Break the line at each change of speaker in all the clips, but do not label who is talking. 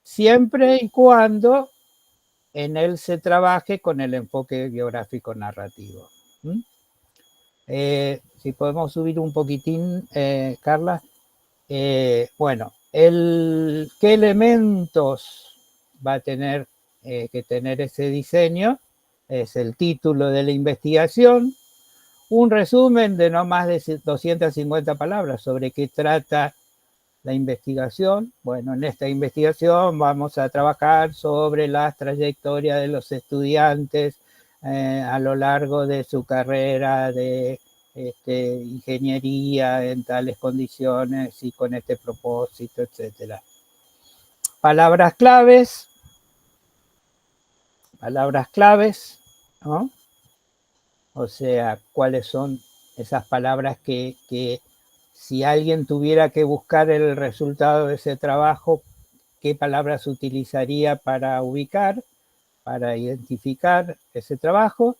siempre y cuando en él se trabaje con el enfoque biográfico narrativo. Si podemos subir un poquitín, Carla. Bueno, ¿qué elementos va a tener que tener ese diseño? Es el título de la investigación, un resumen de no más de 250 palabras sobre qué trata la investigación. Bueno, en esta investigación vamos a trabajar sobre las trayectorias de los estudiantes a lo largo de su carrera de ingeniería en tales condiciones y con este propósito, etcétera. Palabras claves, ¿no? O sea, cuáles son esas palabras que si alguien tuviera que buscar el resultado de ese trabajo, qué palabras utilizaría para ubicar, para identificar ese trabajo.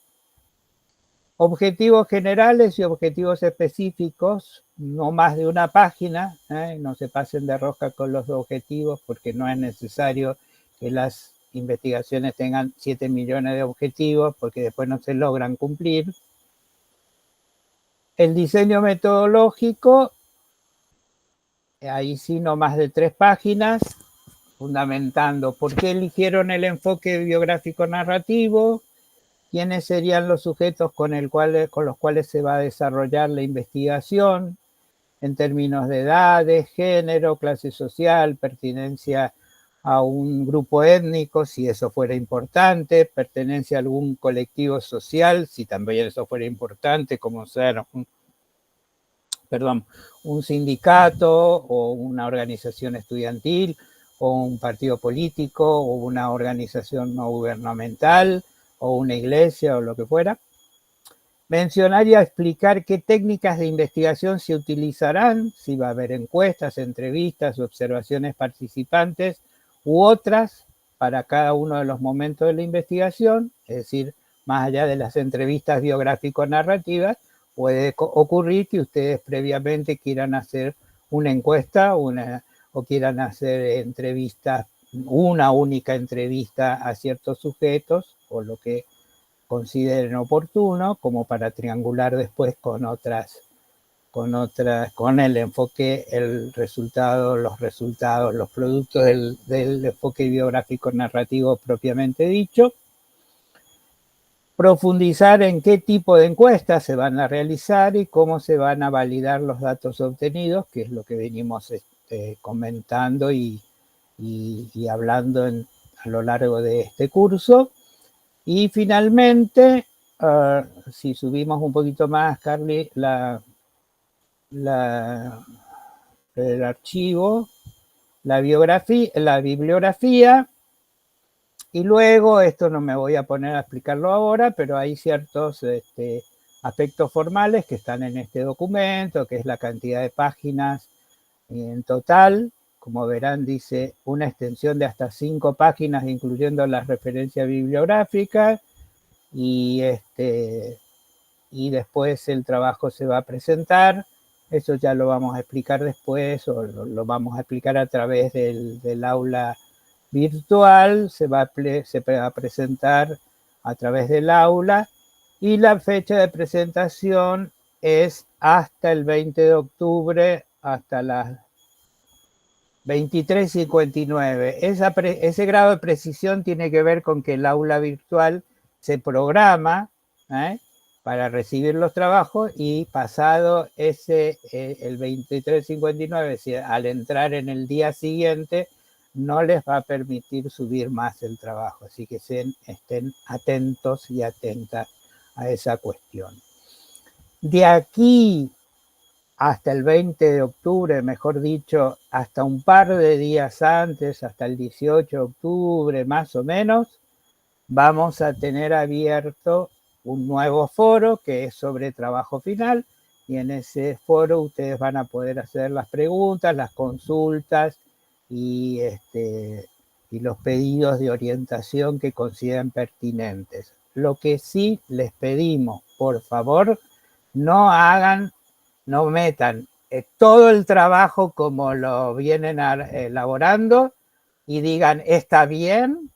Objetivos generales y objetivos específicos, no más de una página, no se pasen de rosca con los objetivos porque no es necesario que las investigaciones tengan 7 millones de objetivos porque después no se logran cumplir. El diseño metodológico, ahí sí no más de 3 páginas, fundamentando por qué eligieron el enfoque biográfico narrativo, quiénes serían los sujetos con los cuales se va a desarrollar la investigación, en términos de edades, género, clase social, pertenencia a un grupo étnico, si eso fuera importante, pertenencia a algún colectivo social, si también eso fuera importante, como ser un sindicato o una organización estudiantil o un partido político o una organización no gubernamental o una iglesia o lo que fuera. Mencionar y explicar qué técnicas de investigación se utilizarán, si va a haber encuestas, entrevistas, observaciones participantes u otras para cada uno de los momentos de la investigación, es decir, más allá de las entrevistas biográfico-narrativas, puede ocurrir que ustedes previamente quieran hacer una encuesta o quieran hacer entrevistas, una única entrevista a ciertos sujetos o lo que consideren oportuno, como para triangular después con el enfoque, el resultado, los productos del enfoque biográfico narrativo propiamente dicho. Profundizar en qué tipo de encuestas se van a realizar y cómo se van a validar los datos obtenidos, que es lo que venimos comentando y hablando a lo largo de este curso. Y finalmente, si subimos un poquito más, Carly, el archivo, la bibliografía, y luego, esto no me voy a poner a explicarlo ahora, pero hay ciertos aspectos formales que están en este documento, que es la cantidad de páginas en total. Como verán, dice una extensión de hasta 5 páginas, incluyendo las referencias bibliográficas, y después el trabajo se va a presentar. Eso ya lo vamos a explicar después, o lo vamos a explicar a través del aula virtual. Se va a presentar a través del aula, y la fecha de presentación es hasta el 20 de octubre, hasta las 23:59. Ese grado de precisión tiene que ver con que el aula virtual se programa para recibir los trabajos, y pasado el 23:59, al entrar en el día siguiente, no les va a permitir subir más el trabajo. Así que estén atentos y atentas a esa cuestión. De aquí hasta el 20 de octubre, mejor dicho, hasta un par de días antes, hasta el 18 de octubre más o menos, vamos a tener abierto un nuevo foro que es sobre trabajo final, y en ese foro ustedes van a poder hacer las preguntas, las consultas y los pedidos de orientación que consideren pertinentes. Lo que sí les pedimos, por favor, no metan todo el trabajo como lo vienen elaborando y digan, ¿está bien?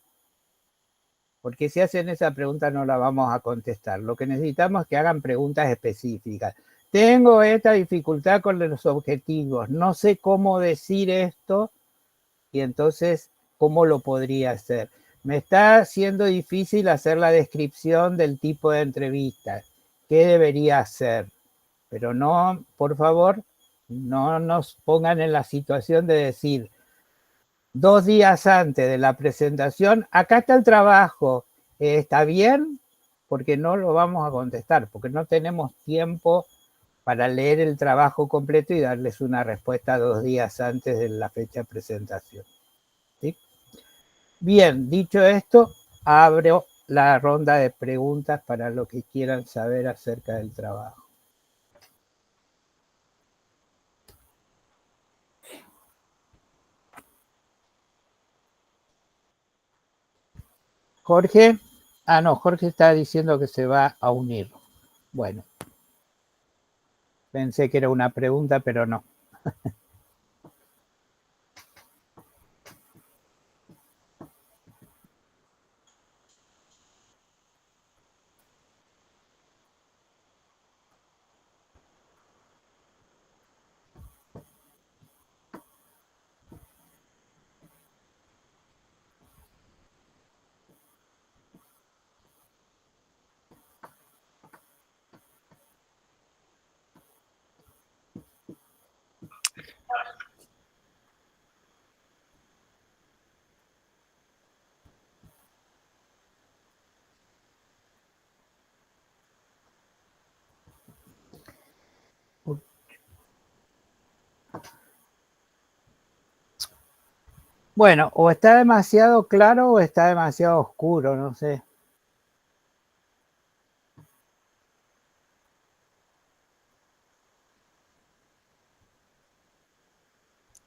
Porque si hacen esa pregunta no la vamos a contestar. Lo que necesitamos es que hagan preguntas específicas. Tengo esta dificultad con los objetivos, no sé cómo decir esto y entonces, ¿cómo lo podría hacer? Me está siendo difícil hacer la descripción del tipo de entrevista. ¿Qué debería hacer? Pero no, por favor, no nos pongan en la situación de decir 2 días antes de la presentación, acá está el trabajo, ¿está bien? Porque no lo vamos a contestar, porque no tenemos tiempo para leer el trabajo completo y darles una respuesta 2 días antes de la fecha de presentación. ¿Sí? Bien, dicho esto, abro la ronda de preguntas para lo que quieran saber acerca del trabajo. Jorge, no, Jorge está diciendo que se va a unir. Bueno, pensé que era una pregunta, pero no. Bueno, o está demasiado claro o está demasiado oscuro, no sé.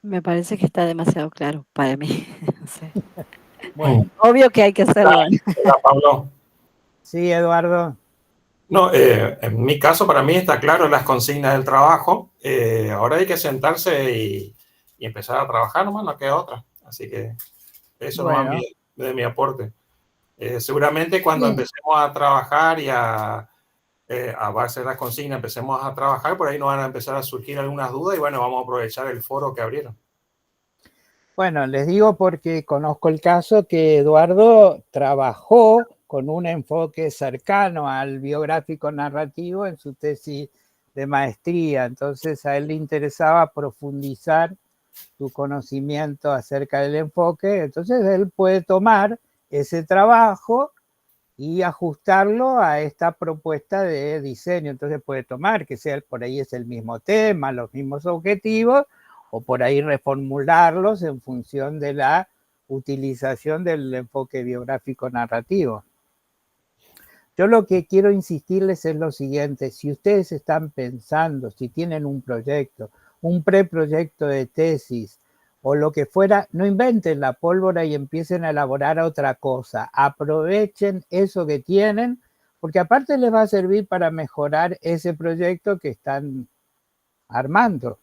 Me parece que está demasiado claro para mí. No sé.
Bueno,
Obvio que hay que hacerlo.
Hola, Pablo.
sí, Eduardo.
No, en mi caso, para mí está claro las consignas del trabajo. Ahora hay que sentarse y empezar a trabajar, nomás no queda otra. Así que eso nomás
Bueno,
de mi aporte. Seguramente cuando
sí.
empecemos a trabajar y a base de las consignas, empecemos a trabajar, por ahí nos van a empezar a surgir algunas dudas y bueno, vamos a aprovechar el foro que abrieron.
Bueno, les digo porque conozco el caso que Eduardo trabajó con un enfoque cercano al biográfico narrativo en su tesis de maestría. Entonces a él le interesaba profundizar su conocimiento acerca del enfoque. Entonces él puede tomar ese trabajo y ajustarlo a esta propuesta de diseño. Entonces puede tomar que sea por ahí es el mismo tema, los mismos objetivos, o por ahí reformularlos en función de la utilización del enfoque biográfico narrativo. Yo lo que quiero insistirles es lo siguiente: si ustedes están pensando, si tienen un proyecto, un preproyecto de tesis o lo que fuera, no inventen la pólvora y empiecen a elaborar otra cosa. Aprovechen eso que tienen, porque aparte les va a servir para mejorar ese proyecto que están armando.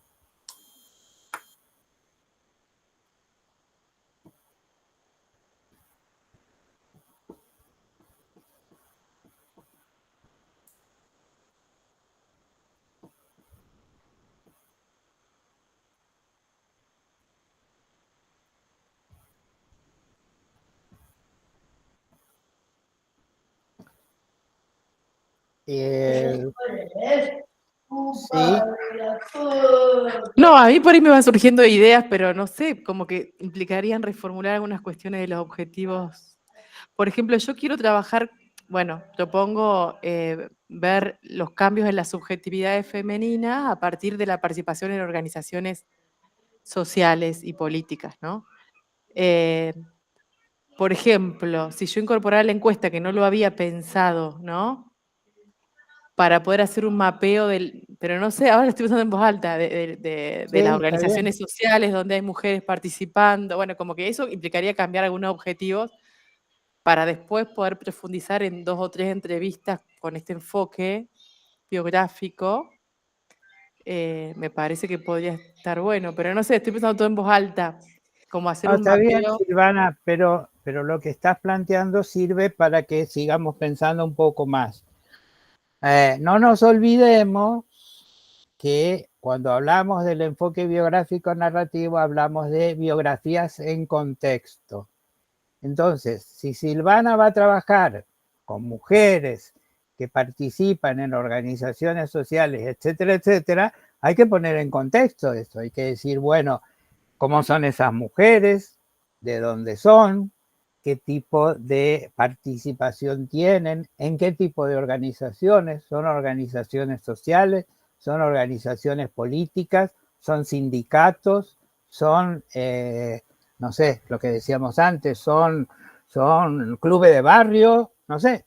Sí.
No, a mí por ahí me van surgiendo ideas, pero no sé, como que implicarían reformular algunas cuestiones de los objetivos. Por ejemplo, yo quiero trabajar, bueno, propongo ver los cambios en las subjetividades femeninas a partir de la participación en organizaciones sociales y políticas, ¿no? Por ejemplo, si yo incorporara la encuesta, que no lo había pensado, ¿no? Para poder hacer un mapeo pero no sé, ahora lo estoy pensando en voz alta, de
Sí,
las
está bien.
organizaciones sociales donde hay mujeres participando, bueno, como que eso implicaría cambiar algunos objetivos para después poder profundizar en 2 o 3 entrevistas con este enfoque biográfico. Me parece que podría estar bueno, pero no sé, estoy pensando todo en voz alta. como hacer
No,
un
está bien,
mapeo.
Silvana, pero lo que estás planteando sirve para que sigamos pensando un poco más. No nos olvidemos que cuando hablamos del enfoque biográfico narrativo hablamos de biografías en contexto. Entonces, si Silvana va a trabajar con mujeres que participan en organizaciones sociales, etcétera, etcétera, hay que poner en contexto esto. Hay que decir, bueno, cómo son esas mujeres, de dónde son, qué tipo de participación tienen, en qué tipo de organizaciones, son organizaciones sociales, son organizaciones políticas, son sindicatos, son, no sé, lo que decíamos antes, son clubes de barrio, no sé,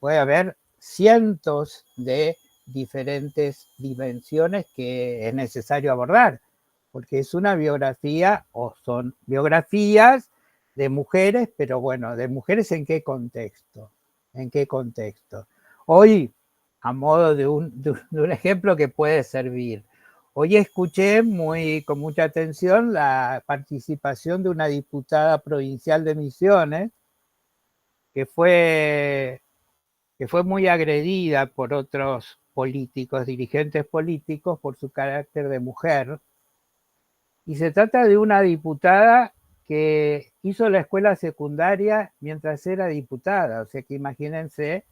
puede haber cientos de diferentes dimensiones que es necesario abordar, porque es una biografía o son biografías de mujeres, pero bueno, ¿de mujeres en qué contexto? ¿En qué contexto? Hoy, a modo de un ejemplo que puede servir, hoy escuché con mucha atención la participación de una diputada provincial de Misiones que fue muy agredida por otros políticos, dirigentes políticos, por su carácter de mujer. Y se trata de una diputada que hizo la escuela secundaria mientras era diputada. O sea que imagínense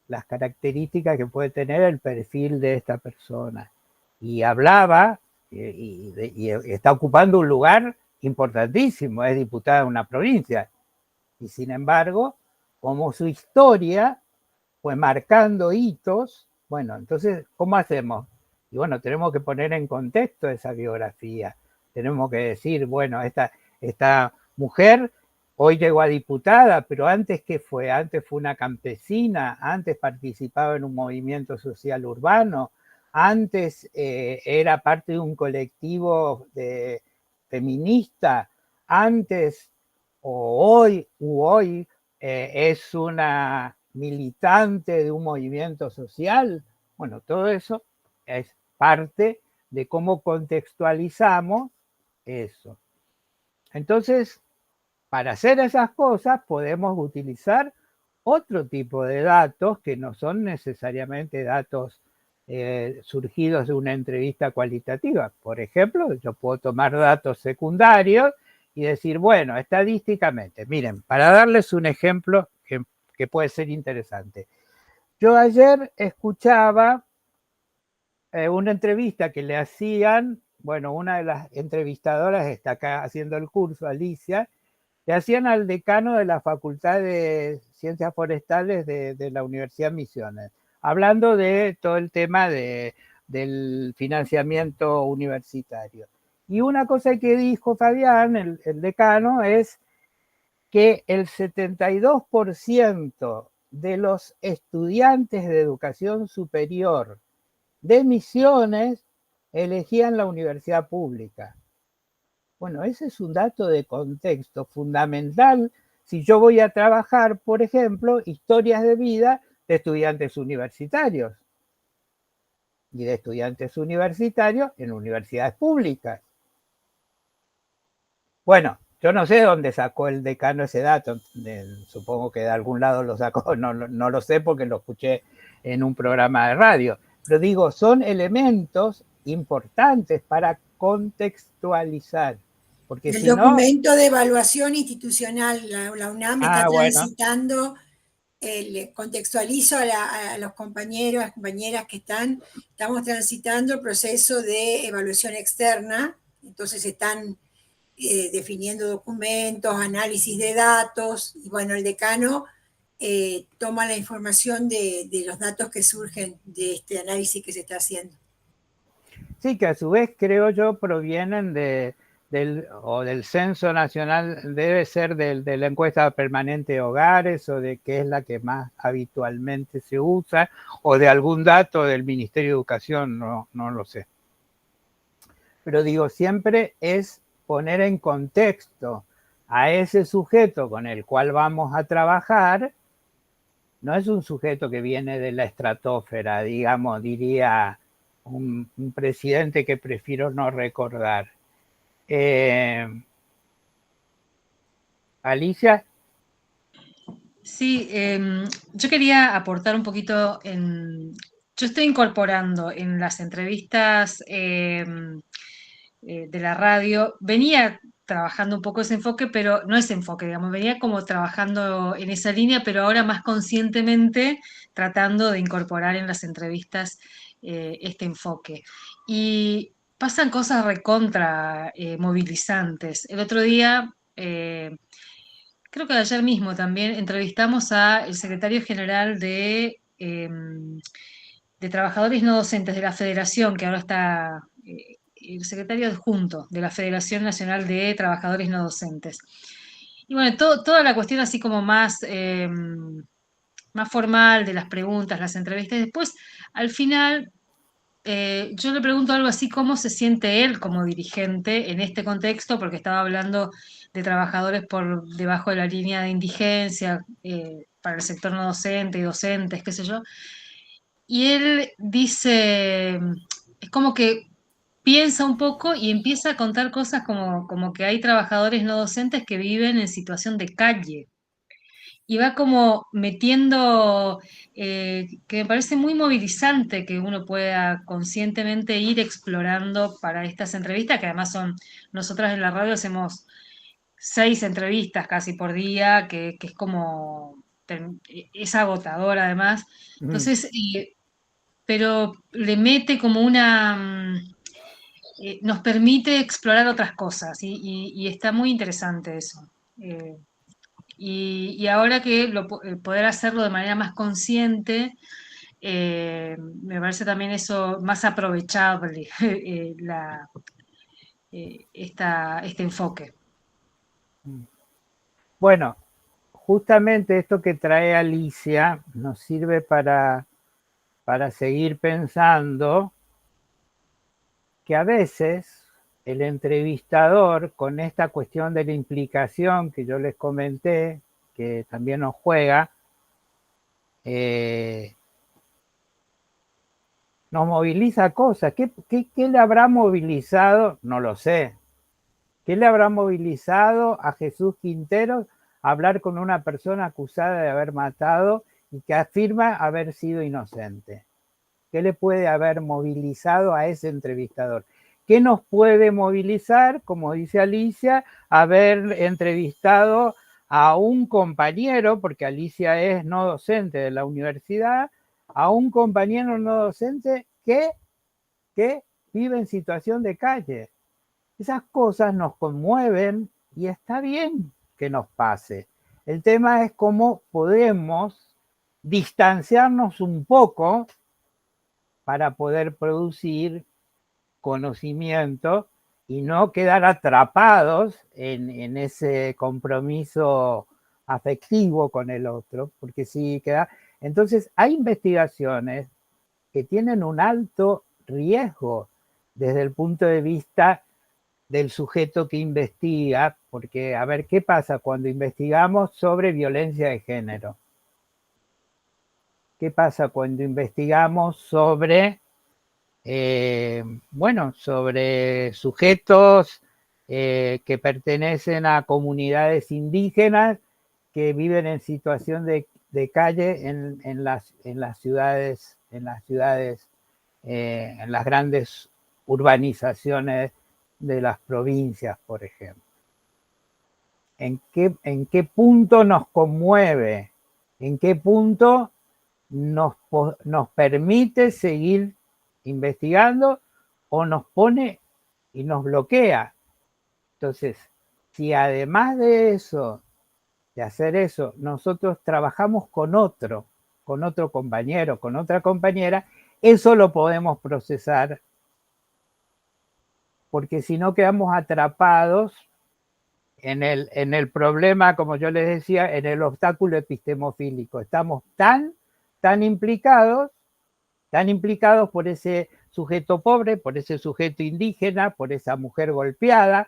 las características que puede tener el perfil de esta persona. Y hablaba y está ocupando un lugar importantísimo, es diputada de una provincia. Y sin embargo, como su historia fue marcando hitos, bueno, entonces, ¿cómo hacemos? Y bueno, tenemos que poner en contexto esa biografía. Tenemos que decir, bueno, esta mujer hoy llegó a diputada, pero antes, ¿qué fue? Antes fue una campesina, antes participaba en un movimiento social urbano, antes era parte de un colectivo feminista, antes o hoy es una militante de un movimiento social. Bueno, todo eso es parte de cómo contextualizamos eso. Entonces, para hacer esas cosas podemos utilizar otro tipo de datos que no son necesariamente datos surgidos de una entrevista cualitativa. Por ejemplo, yo puedo tomar datos secundarios y decir, bueno, estadísticamente, miren, para darles un ejemplo que puede ser interesante. Yo ayer escuchaba una entrevista que le hacían, bueno, una de las entrevistadoras está acá haciendo el curso, Alicia, le hacían al decano de la Facultad de Ciencias Forestales de la Universidad Misiones, hablando de todo el tema del financiamiento universitario. Y una cosa que dijo Fabián, el decano, es que el 72% de los estudiantes de educación superior de Misiones elegían la universidad pública. Bueno, ese es un dato de contexto fundamental si yo voy a trabajar, por ejemplo, historias de vida de estudiantes universitarios y de estudiantes universitarios en universidades públicas. Bueno, yo no sé dónde sacó el decano ese dato, supongo que de algún lado lo sacó, no lo sé porque lo escuché en un programa de radio, pero digo, son elementos importantes para contextualizar. Porque
el
si
documento de evaluación institucional, la UNAM está transitando, contextualizo a los compañeros, a las compañeras que estamos transitando el proceso de evaluación externa, entonces están definiendo documentos, análisis de datos, y bueno, el decano toma la información de los datos que surgen de este análisis que se está haciendo.
Sí, que a su vez creo yo provienen del Censo Nacional, debe ser de la encuesta permanente de hogares o de qué es la que más habitualmente se usa o de algún dato del Ministerio de Educación, no lo sé. Pero digo, siempre es poner en contexto a ese sujeto con el cual vamos a trabajar. No es un sujeto que viene de la estratosfera, digamos, diría un presidente que prefiero no recordar. Alicia.
Sí, yo quería aportar un poquito yo estoy incorporando en las entrevistas de la radio, venía trabajando un poco ese enfoque, pero no ese enfoque, digamos, venía como trabajando en esa línea, pero ahora más conscientemente tratando de incorporar en las entrevistas este enfoque. Y pasan cosas recontra movilizantes. El otro día, creo que ayer mismo también, entrevistamos al secretario general de Trabajadores No Docentes de la Federación, que ahora está el secretario adjunto de la Federación Nacional de Trabajadores No Docentes. Y bueno, toda la cuestión así como más formal de las preguntas, las entrevistas. Después, al final, yo le pregunto algo así, ¿cómo se siente él como dirigente en este contexto? Porque estaba hablando de trabajadores por debajo de la línea de indigencia, para el sector no docente y docentes, qué sé yo. Y él dice, es como que piensa un poco y empieza a contar cosas como que hay trabajadores no docentes que viven en situación de calle. Y va como metiendo, que me parece muy movilizante que uno pueda conscientemente ir explorando para estas entrevistas, que además nosotras en la radio hacemos 6 entrevistas casi por día, que es como, es agotador además. Entonces, pero le mete como nos permite explorar otras cosas y está muy interesante eso. Y ahora que poder hacerlo de manera más consciente, me parece también eso más aprovechable, este enfoque.
Bueno, justamente esto que trae Alicia nos sirve para seguir pensando que a veces el entrevistador, con esta cuestión de la implicación que yo les comenté, que también nos juega, nos moviliza cosas. ¿Qué le habrá movilizado? No lo sé. ¿Qué le habrá movilizado a Jesús Quintero a hablar con una persona acusada de haber matado y que afirma haber sido inocente? ¿Qué le puede haber movilizado a ese entrevistador? ¿Qué nos puede movilizar, como dice Alicia, haber entrevistado a un compañero, porque Alicia es no docente de la universidad, a un compañero no docente que vive en situación de calle? Esas cosas nos conmueven y está bien que nos pase. El tema es cómo podemos distanciarnos un poco para poder producir conocimiento y no quedar atrapados en ese compromiso afectivo con el otro, porque si queda... Entonces hay investigaciones que tienen un alto riesgo desde el punto de vista del sujeto que investiga, porque a ver, ¿qué pasa cuando investigamos sobre violencia de género? ¿Qué pasa cuando investigamos sobre, sobre sujetos que pertenecen a comunidades indígenas que viven en situación de calle en las ciudades, en las grandes urbanizaciones de las provincias, por ejemplo? ¿En qué punto nos conmueve? ¿En qué punto nos permite seguir investigando o nos pone y nos bloquea? Entonces, si además de eso, de hacer eso, nosotros trabajamos con otro compañero, con otra compañera, eso lo podemos procesar, porque si no quedamos atrapados en el problema, como yo les decía, en el obstáculo epistemofílico. Estamos tan implicados por ese sujeto pobre, por ese sujeto indígena, por esa mujer golpeada,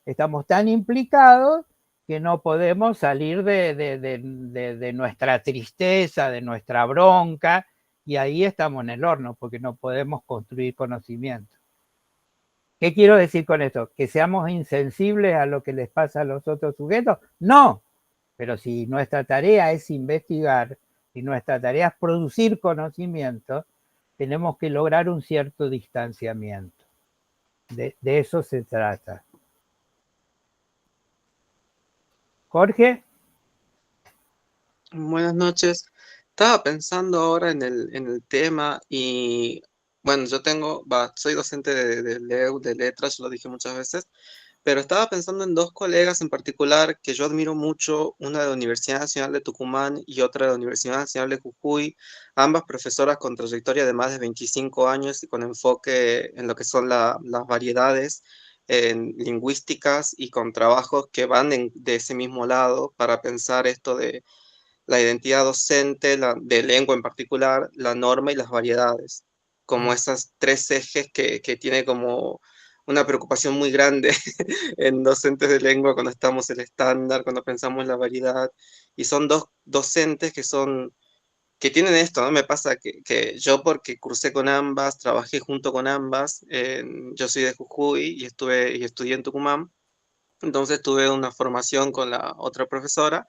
estamos tan implicados que no podemos salir de nuestra tristeza, de nuestra bronca, y ahí estamos en el horno, porque no podemos construir conocimiento. ¿Qué quiero decir con esto? ¿Que seamos insensibles a lo que les pasa a los otros sujetos? No, pero si nuestra tarea es investigar y nuestra tarea es producir conocimiento, tenemos que lograr un cierto distanciamiento. De eso se trata. Jorge.
Buenas noches. Estaba pensando ahora en el tema y, bueno, yo soy docente de letras, lo dije muchas veces, pero estaba pensando en dos colegas en particular que yo admiro mucho, una de la Universidad Nacional de Tucumán y otra de la Universidad Nacional de Jujuy, ambas profesoras con trayectoria de más de 25 años y con enfoque en lo que son las variedades en lingüísticas y con trabajos que van de ese mismo lado para pensar esto de la identidad docente, de lengua en particular, la norma y las variedades, como esas tres ejes que tiene como una preocupación muy grande en docentes de lengua cuando estamos el estándar, cuando pensamos la variedad, y son dos docentes que tienen esto, ¿no? Me pasa que yo, porque cursé con ambas, trabajé junto con ambas, yo soy de Jujuy y estudié en Tucumán, entonces tuve una formación con la otra profesora,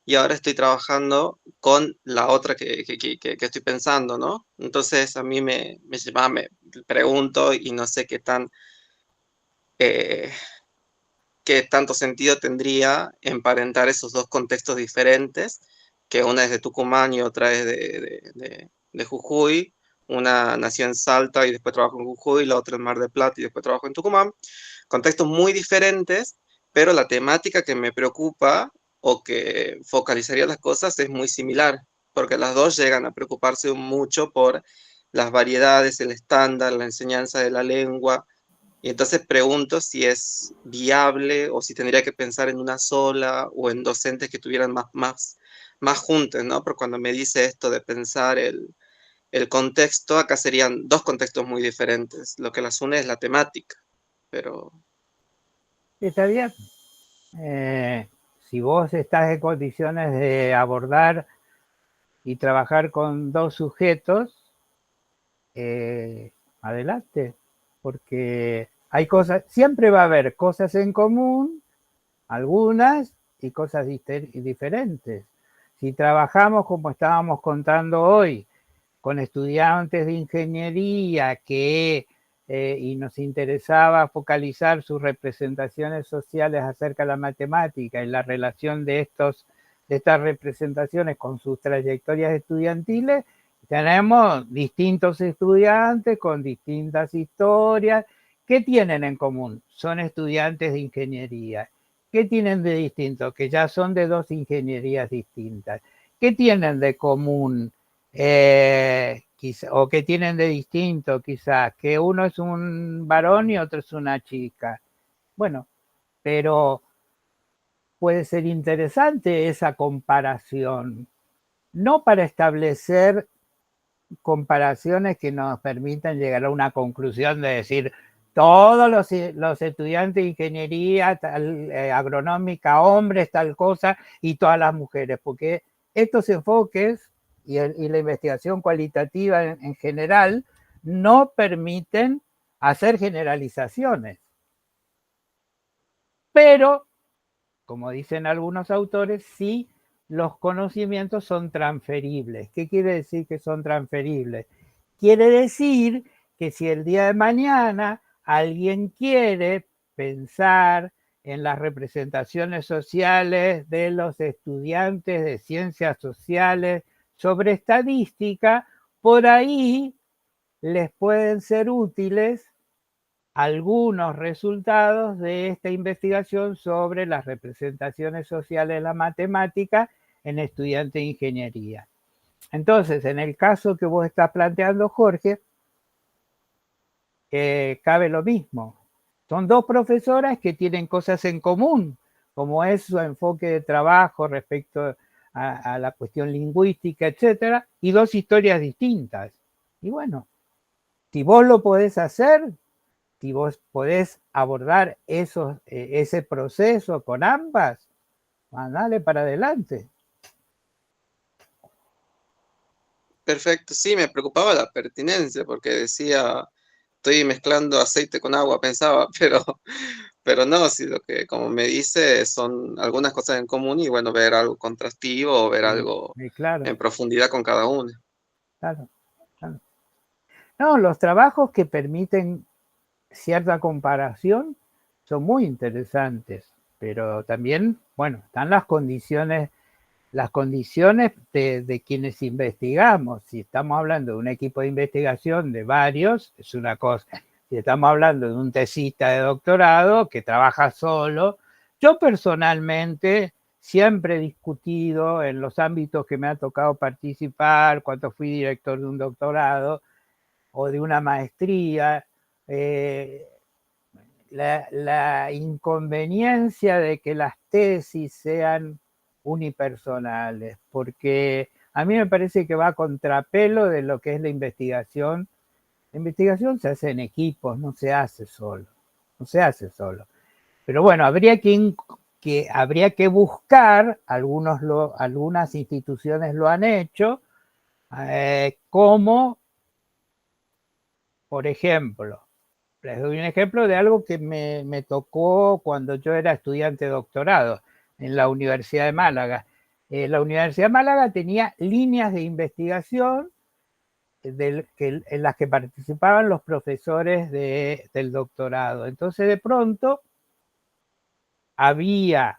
y ahora estoy trabajando con la otra que estoy pensando, ¿no? Entonces a mí me pregunto y no sé eh, qué tanto sentido tendría emparentar esos dos contextos diferentes, que una es de Tucumán y otra es de Jujuy. Una nació en Salta y después trabajó en Jujuy, la otra en Mar del Plata y después trabajó en Tucumán. Contextos muy diferentes, pero la temática que me preocupa o que focalizaría las cosas es muy similar, porque las dos llegan a preocuparse mucho por las variedades, el estándar, la enseñanza de la lengua, y entonces pregunto si es viable o si tendría que pensar en una sola o en docentes que tuvieran más juntos, ¿no? Porque cuando me dice esto de pensar el contexto, acá serían dos contextos muy diferentes. Lo que las une es la temática, pero...
Está bien. Si vos estás en condiciones de abordar y trabajar con dos sujetos, adelante, porque hay cosas, siempre va a haber cosas en común, algunas, y cosas diferentes. Si trabajamos, como estábamos contando hoy, con estudiantes de ingeniería y nos interesaba focalizar sus representaciones sociales acerca de la matemática y la relación de estas representaciones con sus trayectorias estudiantiles, tenemos distintos estudiantes con distintas historias. ¿Qué tienen en común? Son estudiantes de ingeniería. ¿Qué tienen de distinto? Que ya son de dos ingenierías distintas. ¿Qué tienen de común? O que tienen de distinto quizás, que uno es un varón y otro es una chica. Bueno, pero puede ser interesante esa comparación, no para establecer comparaciones que nos permitan llegar a una conclusión de decir todos los estudiantes de ingeniería agronómica, hombres, tal cosa, y todas las mujeres, porque estos enfoques y la investigación cualitativa en general no permiten hacer generalizaciones. Pero, como dicen algunos autores, sí, los conocimientos son transferibles. ¿Qué quiere decir que son transferibles? Quiere decir que si el día de mañana alguien quiere pensar en las representaciones sociales de los estudiantes de ciencias sociales sobre estadística, por ahí les pueden ser útiles algunos resultados de esta investigación sobre las representaciones sociales de la matemática en estudiantes de ingeniería. Entonces, en el caso que vos estás planteando, Jorge, cabe lo mismo. Son dos profesoras que tienen cosas en común, como es su enfoque de trabajo respecto a la cuestión lingüística, etcétera, y dos historias distintas. Y bueno, si vos lo podés hacer, si vos podés abordar ese proceso con ambas, dale para adelante.
Perfecto, sí, me preocupaba la pertinencia porque decía, estoy mezclando aceite con agua, pensaba, pero no, si lo que como me dice son algunas cosas en común y bueno, ver algo contrastivo o ver algo
claro,
en profundidad con cada una.
Claro, claro. No, los trabajos que permiten cierta comparación son muy interesantes, pero también, bueno, están las condiciones de quienes investigamos. Si estamos hablando de un equipo de investigación de varios, es una cosa. Si estamos hablando de un tesista de doctorado que trabaja solo, yo personalmente siempre he discutido en los ámbitos que me ha tocado participar, cuando fui director de un doctorado o de una maestría, la inconveniencia de que las tesis sean unipersonales, porque a mí me parece que va a contrapelo de lo que es la investigación. La investigación se hace en equipos, no se hace solo, no se hace solo. Pero bueno, habría que buscar, algunas instituciones lo han hecho, como, por ejemplo, les doy un ejemplo de algo que me tocó cuando yo era estudiante de doctorado en la Universidad de Málaga. La Universidad de Málaga tenía líneas de investigación en las que participaban los profesores del doctorado. Entonces, de pronto, había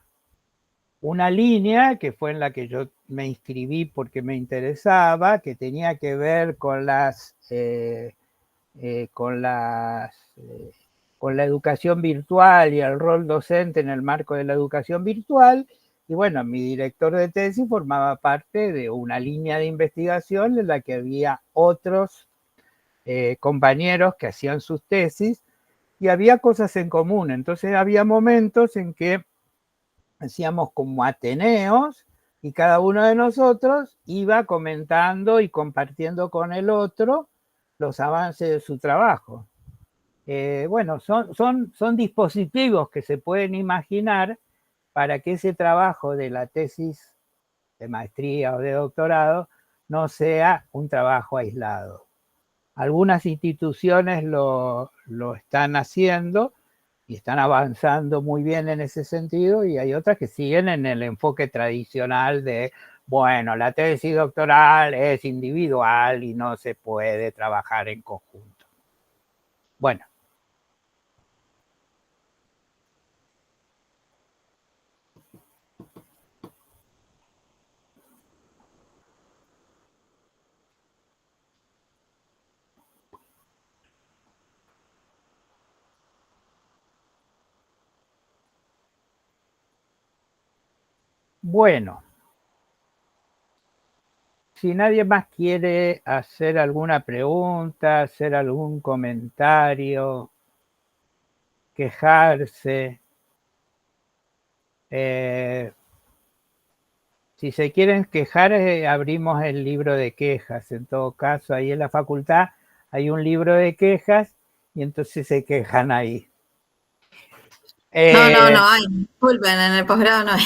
una línea que fue en la que yo me inscribí porque me interesaba, que tenía que ver con la educación virtual y el rol docente en el marco de la educación virtual. Y bueno, mi director de tesis formaba parte de una línea de investigación en la que había otros compañeros que hacían sus tesis y había cosas en común. Entonces había momentos en que hacíamos como ateneos y cada uno de nosotros iba comentando y compartiendo con el otro los avances de su trabajo. Bueno, son dispositivos que se pueden imaginar para que ese trabajo de la tesis de maestría o de doctorado no sea un trabajo aislado. Algunas instituciones lo están haciendo y están avanzando muy bien en ese sentido, y hay otras que siguen en el enfoque tradicional de, bueno, la tesis doctoral es individual y no se puede trabajar en conjunto. Bueno. Bueno, si nadie más quiere hacer alguna pregunta, hacer algún comentario, quejarse, si se quieren quejar, abrimos el libro de quejas. En todo caso, ahí en la facultad hay un libro de quejas y entonces se quejan ahí.
No hay, disculpen, en el posgrado no hay.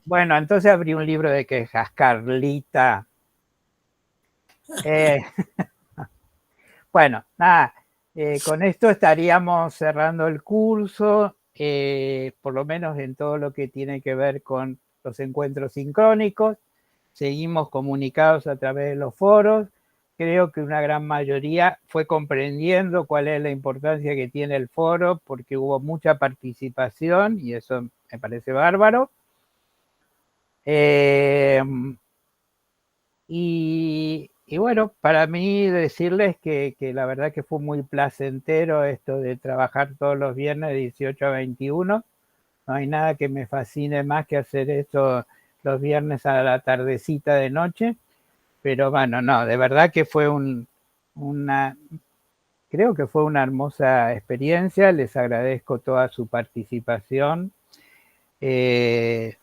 Bueno, entonces abrí un libro de quejas, Carlita. Bueno, nada, con esto estaríamos cerrando el curso, por lo menos en todo lo que tiene que ver con los encuentros sincrónicos. Seguimos comunicados a través de los foros. Creo que una gran mayoría fue comprendiendo cuál es la importancia que tiene el foro, porque hubo mucha participación y eso me parece bárbaro. Y bueno, para mí decirles que la verdad que fue muy placentero esto de trabajar todos los viernes de 18 a 21. No hay nada que me fascine más que hacer esto los viernes a la tardecita de noche. Pero bueno, no, de verdad que fue creo que fue una hermosa experiencia. Les agradezco toda su participación.
Hoy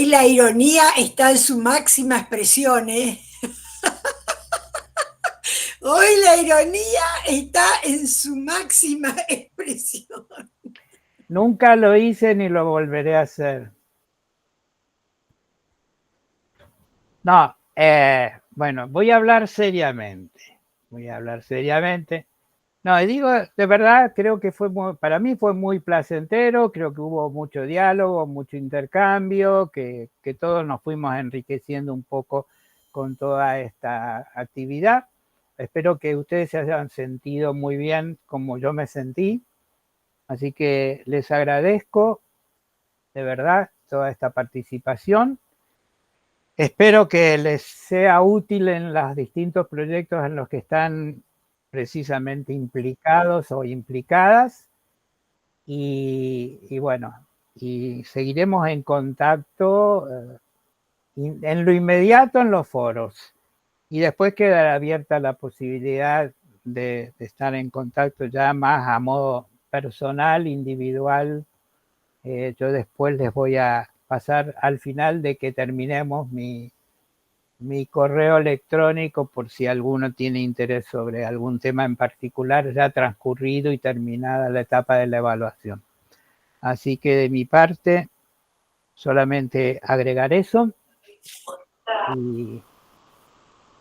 la ironía está en su máxima expresión, ¿eh? Hoy la ironía está en su máxima expresión.
Nunca lo hice ni lo volveré a hacer. No, bueno, voy a hablar seriamente. No, y digo, de verdad, creo que para mí fue muy placentero, creo que hubo mucho diálogo, mucho intercambio, que todos nos fuimos enriqueciendo un poco con toda esta actividad. Espero que ustedes se hayan sentido muy bien como yo me sentí, así que les agradezco de verdad toda esta participación. Espero que les sea útil en los distintos proyectos en los que están precisamente implicados o implicadas. Y bueno, y seguiremos en contacto en lo inmediato en los foros. Y después quedará abierta la posibilidad de estar en contacto ya más a modo personal, individual. Yo después les voy a pasar al final de que terminemos mi correo electrónico por si alguno tiene interés sobre algún tema en particular ya transcurrido y terminada la etapa de la evaluación. Así que de mi parte solamente agregar eso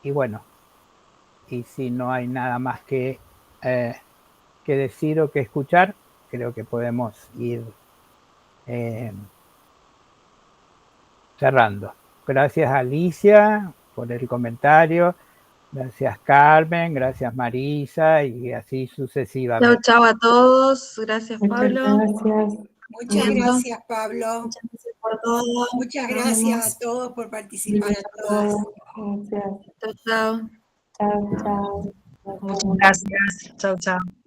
y bueno, y si no hay nada más que decir o que escuchar, creo que podemos ir cerrando. Gracias Alicia por el comentario, gracias Carmen, gracias Marisa y así sucesivamente.
Chao, chao a todos. Gracias, Pablo.
Muchas gracias, Pablo.
Muchas gracias por todo.
Muchas gracias a todos por participar, a todas.
Chao, chao.
Muchas gracias. Chao, chao.